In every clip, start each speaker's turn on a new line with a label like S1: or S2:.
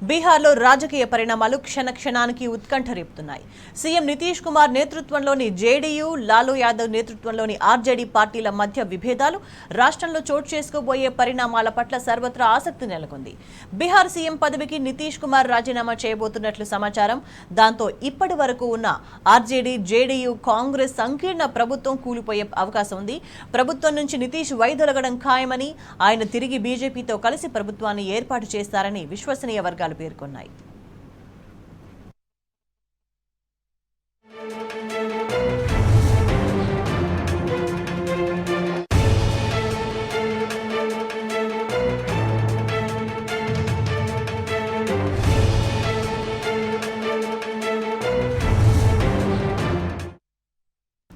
S1: బీహార్లో రాజకీయ పరిణామాలు క్షణక్షణానికి ఉత్కంఠ రేపుతున్నాయి. సీఎం నితీష్ కుమార్ నేతృత్వంలోని జేడీయూ, లాలూ యాదవ్ నేతృత్వంలోని ఆర్జేడీ పార్టీల మధ్య విభేదాలు రాష్ట్రంలో చోటు చేసుకోబోయే పరిణామాల పట్ల సర్వత్రా ఆసక్తి నెలకొంది. బీహార్ సీఎం పదవికి నితీష్ కుమార్ రాజీనామా చేయబోతున్నట్లు సమాచారం. దాంతో ఇప్పటి వరకు ఉన్న ఆర్జేడీ, జేడీయూ, కాంగ్రెస్ సంకీర్ణ ప్రభుత్వం కూలిపోయే అవకాశం ఉంది. ప్రభుత్వం నుంచి నితీష్ వైదొలగడం ఖాయమని, ఆయన తిరిగి బీజేపీతో కలిసి ప్రభుత్వాన్ని ఏర్పాటు చేస్తారని విశ్వసనీయ వర్గాలు పేర్కొన్నాయి.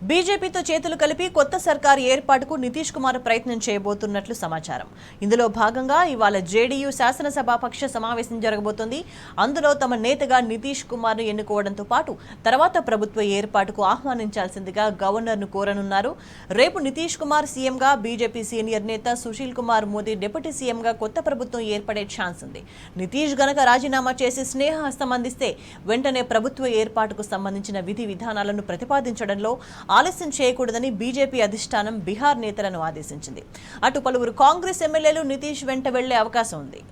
S1: బీజేపీతో చేతులు కలిపి కొత్త సర్కారు ఏర్పాటుకు నితీష్ కుమార్ ప్రయత్నం చేయబోతున్నట్లు సమాచారం. ఇందులో భాగంగా ఇవాళ జేడీయూ శాసనసభాపక్ష సమావేశం జరగబోతోంది. అందులో తమ నేతగా నితీష్ కుమార్ను ఎన్నుకోవడంతో పాటు తర్వాత ప్రభుత్వ ఏర్పాటుకు ఆహ్వానించాల్సిందిగా గవర్నర్ను కోరనున్నారు. రేపు నితీష్ కుమార్ సీఎంగా, బీజేపీ సీనియర్ నేత సుశీల్ కుమార్ మోదీ డిప్యూటీ సీఎంగా కొత్త ప్రభుత్వం ఏర్పడే ఛాన్స్ ఉంది. నితీష్ గనక రాజీనామా చేసి స్నేహహస్తం అందిస్తే వెంటనే ప్రభుత్వ ఏర్పాటుకు సంబంధించిన విధి విధానాలను ప్రతిపాదించడంలో ఆలస్యం చేయకూడదని బీజేపీ అధిష్టానం బీహార్ నేతలను ఆదేశించింది. అటు పలువురు కాంగ్రెస్ ఎమ్మెల్యేలు నితీష్ వెంట వెళ్లే అవకాశం ఉంది.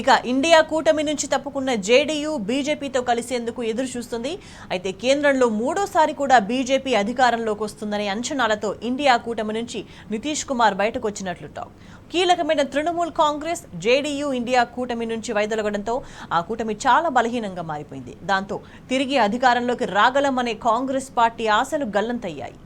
S1: ఇక ఇండియా కూటమి నుంచి తప్పుకున్న జేడీయూ బీజేపీతో కలిసేందుకు ఎదురు చూస్తుంది. అయితే కేంద్రంలో మూడోసారి కూడా బీజేపీ అధికారంలోకి వస్తుందనే అంచనాలతో ఇండియా కూటమి నుంచి నితీష్ కుమార్ బయటకు వచ్చినట్లు టాక్. కీలకమైన తృణమూల్ కాంగ్రెస్, జేడీయూ ఇండియా కూటమి నుంచి వైదొలగడంతో ఆ కూటమి చాలా బలహీనంగా మారిపోయింది. దాంతో తిరిగి అధికారంలోకి రాగలమనే కాంగ్రెస్ పార్టీ ఆశలు గల్లంతయ్యాయి.